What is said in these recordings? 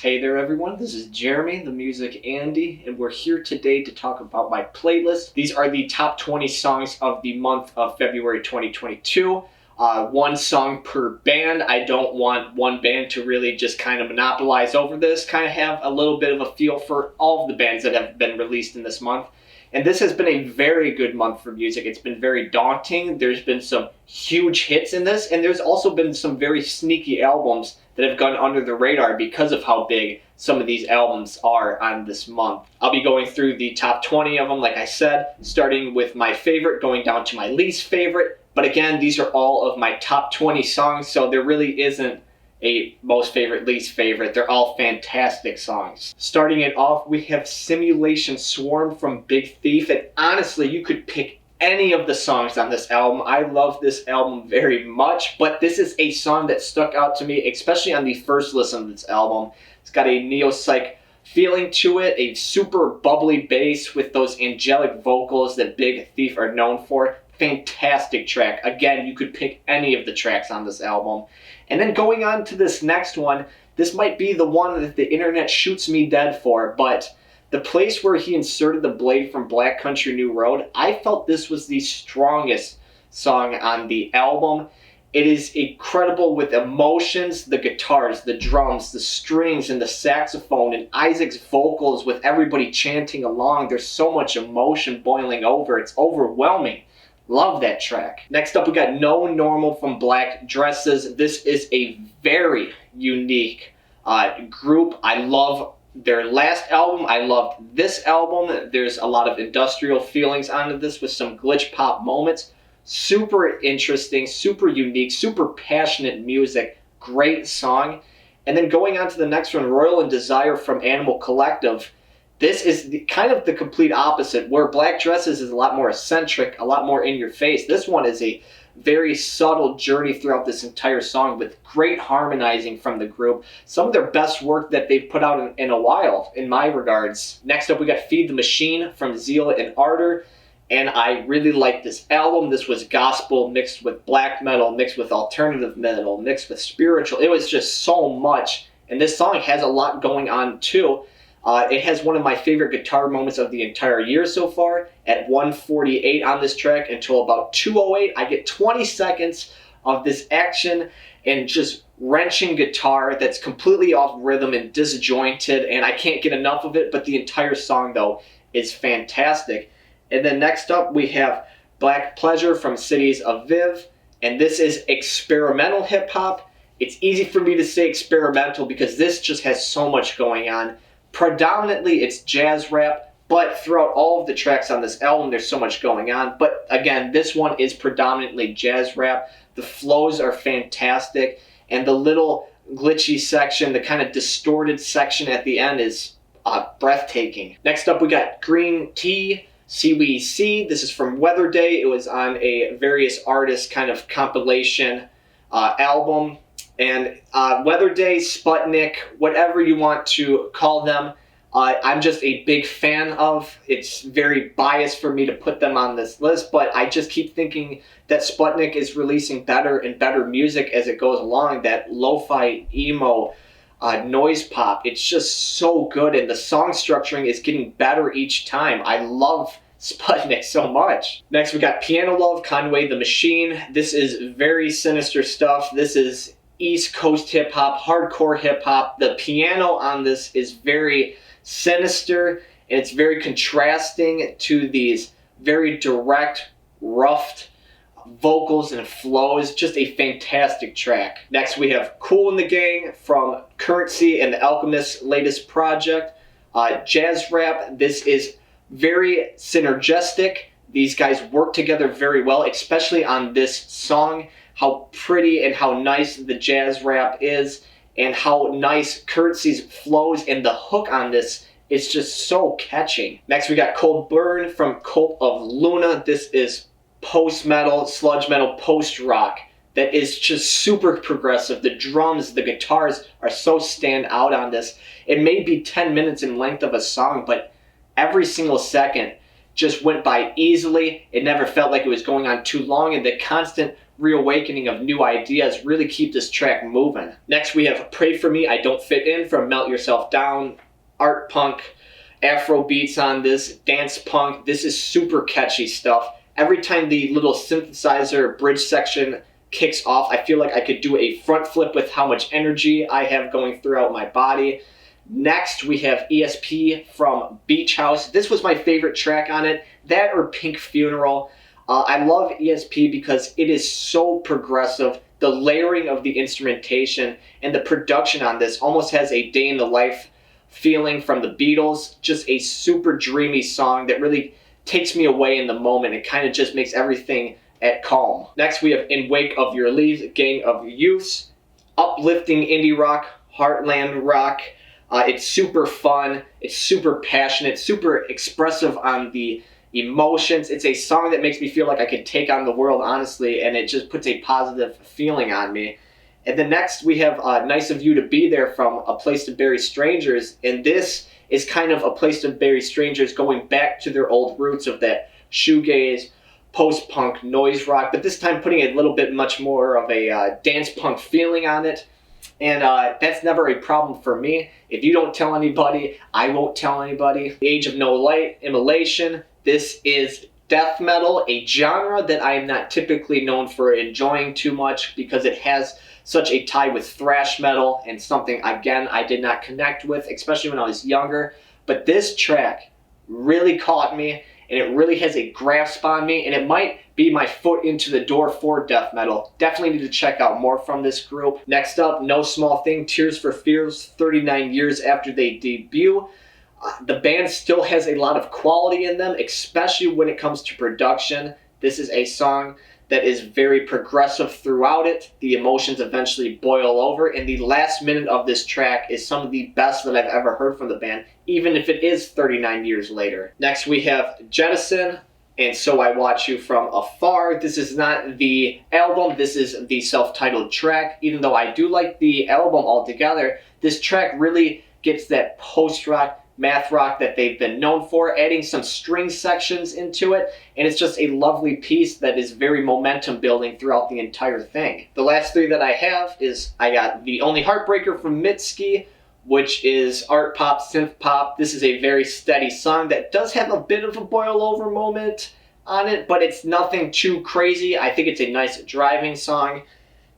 Hey there everyone, this is Jeremy, the Music Andy, and we're here today to talk about my playlist. These are the top 20 songs of the month of February 2022. One song per band. I don't want one band to really just kind of monopolize over this, kind of have a little bit of a feel for all of the bands that have been released in this month. And this has been a very good month for music. It's been very daunting. There's been some huge hits in this, and there's also been some very sneaky albums that have gone under the radar because of how big some of these albums are on this month. I'll be going through the top 20 of them, like I said, starting with my favorite, going down to my least favorite. But again, these are all of my top 20 songs, so there really isn't a most favorite, least favorite. They're all fantastic songs. Starting it off, we have Simulation Swarm from Big Thief, and honestly, you could pick any of the songs on this album. I love this album very much, but this is a song that stuck out to me, especially on the first listen of this album. It's got a neo-psych feeling to it, a super bubbly bass with those angelic vocals that Big Thief are known for. Fantastic track. Again, you could pick any of the tracks on this album. And then going on to this next one, this might be the one that the internet shoots me dead for, but the place where he inserted the blade from Black Country New Road, I felt this was the strongest song on the album. It is incredible with emotions, the guitars, the drums, the strings, and the saxophone, and Isaac's vocals with everybody chanting along. There's so much emotion boiling over. It's overwhelming. Love that track. Next up, we got No Normal from Black Dresses. This is a very unique group. I love their last album. I loved this album. There's a lot of industrial feelings onto this with some glitch pop moments. Super interesting, super unique, super passionate music. Great song. And then going on to the next one, Royal and Desire from Animal Collective. This is kind of the complete opposite, where Black Dresses is a lot more eccentric, a lot more in your face. This one is a very subtle journey throughout this entire song with great harmonizing from the group. Some of their best work that they've put out in a while, in my regards. Next up, we got Feed the Machine from Zeal and Arbor. And I really like this album. This was gospel mixed with black metal, mixed with alternative metal, mixed with spiritual. It was just so much. And this song has a lot going on too. It has one of my favorite guitar moments of the entire year so far at 1:48 on this track until about 2:08. I get 20 seconds of this action and just wrenching guitar that's completely off rhythm and disjointed, and I can't get enough of it, but the entire song, though, is fantastic. And then next up, we have Black Pleasure from Cities of Aviv, and this is experimental hip-hop. It's easy for me to say experimental because this just has so much going on. Predominantly, it's jazz rap, but throughout all of the tracks on this album, there's so much going on. But again, this one is predominantly jazz rap. The flows are fantastic, and the little glitchy section, the kind of distorted section at the end is breathtaking. Next up, we got Green Tea, Seaweed. This is from Weatherday. It was on a various artists kind of compilation album. And Weatherday, Sputnik, whatever you want to call them, I'm just a big fan of. It's very biased for me to put them on this list, but I just keep thinking that Sputnik is releasing better and better music as it goes along, that lo-fi, emo, noise pop. It's just so good, and the song structuring is getting better each time. I love Sputnik so much. Next, we got Piano Love, Conway the Machine. This is very sinister stuff. This is East Coast hip-hop, hardcore hip-hop. The piano on this is very sinister, and it's very contrasting to these very direct, roughed vocals and flows. Just a fantastic track. Next, we have Kool and the Gang from Curren and the Alchemist latest project. Jazz rap. This is very synergistic. These guys work together very well, especially on this song. How pretty and how nice the jazz rap is, and how nice Currency's flows, and the hook on this is just so catching. Next, we got Cold Burn from Cult of Luna. This is post-metal, sludge metal, post-rock that is just super progressive. The drums, the guitars are so stand out on this. It may be 10 minutes in length of a song, but every single second just went by easily. It never felt like it was going on too long, and the constant reawakening of new ideas really keep this track moving. Next we have Pray For Me, I Don't Fit In from Melt Yourself Down. Art punk, Afro beats on this, dance punk. This is super catchy stuff. Every time the little synthesizer bridge section kicks off, I feel like I could do a front flip with how much energy I have going throughout my body. Next, we have ESP from Beach House. This was my favorite track on it, that or Pink Funeral. I love ESP because it is so progressive. The layering of the instrumentation and the production on this almost has a day in the life feeling from the Beatles. Just a super dreamy song that really takes me away in the moment. It kind of just makes everything at calm. Next, we have In Wake of Your Leaves, Gang of Youths. Uplifting indie rock, heartland rock. It's super fun, it's super passionate, super expressive on the emotions. It's a song that makes me feel like I could take on the world, honestly, and it just puts a positive feeling on me. And then next we have Nice of You to Be There from A Place to Bury Strangers, and this is kind of A Place to Bury Strangers going back to their old roots of that shoegaze, post-punk, noise rock, but this time putting a little bit much more of a dance punk feeling on it. And that's never a problem for me. If you don't tell anybody, I won't tell anybody. The Age of No Light, Immolation. This is death metal, a genre that I am not typically known for enjoying too much because it has such a tie with thrash metal and something, again, I did not connect with, especially when I was younger. But this track really caught me, and it really has a grasp on me, and it might be my foot into the door for death metal. Definitely need to check out more from this group. Next up, No Small Thing, Tears for Fears, 39 years after they debut. The band still has a lot of quality in them, especially when it comes to production. This is a song that is very progressive throughout it. The emotions eventually boil over, and the last minute of this track is some of the best that I've ever heard from the band, even if it is 39 years later. Next we have Jettison, and So I Watch You From Afar. This is not the album, this is the self-titled track. Even though I do like the album altogether, this track really gets that post-rock, math rock that they've been known for, adding some string sections into it, and it's just a lovely piece that is very momentum building throughout the entire thing. The last three that I have is, I got The Only Hearthbreaker from Mitski, which is art pop, synth pop. This is a very steady song that does have a bit of a boil over moment on it, but it's nothing too crazy. I think it's a nice driving song.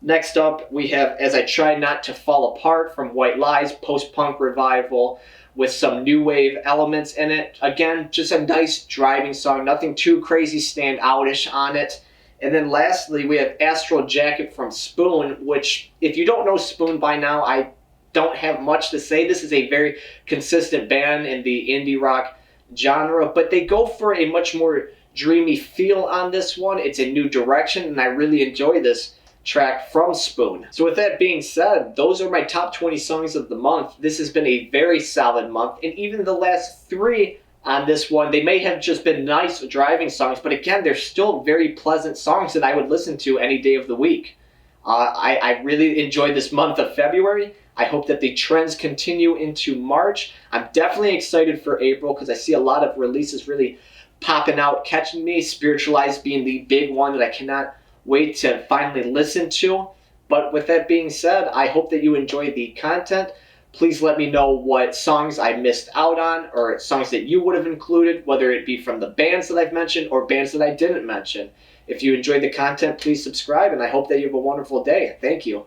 Next up, we have As I Try Not to Fall Apart from White Lies, post-punk revival with some new wave elements in it. Again, just a nice driving song, nothing too crazy stand outish on it. And then lastly, we have Astral Jacket from Spoon, which if you don't know Spoon by now, I don't have much to say. This is a very consistent band in the indie rock genre, but they go for a much more dreamy feel on this one. It's a new direction, and I really enjoy this track from Spoon. So with that being said, those are my top 20 songs of the month. This has been a very solid month, and even the last three on this one, they may have just been nice driving songs, but again, they're still very pleasant songs that I would listen to any day of the week. I really enjoyed this month of February. I hope that the trends continue into March. I'm definitely excited for April because I see a lot of releases really popping out, catching me. Spiritualized being the big one that I cannot wait to finally listen to. But with that being said, I hope that you enjoy the content. Please let me know what songs I missed out on or songs that you would have included, whether it be from the bands that I've mentioned or bands that I didn't mention. If you enjoyed the content, please subscribe, and I hope that you have a wonderful day. Thank you.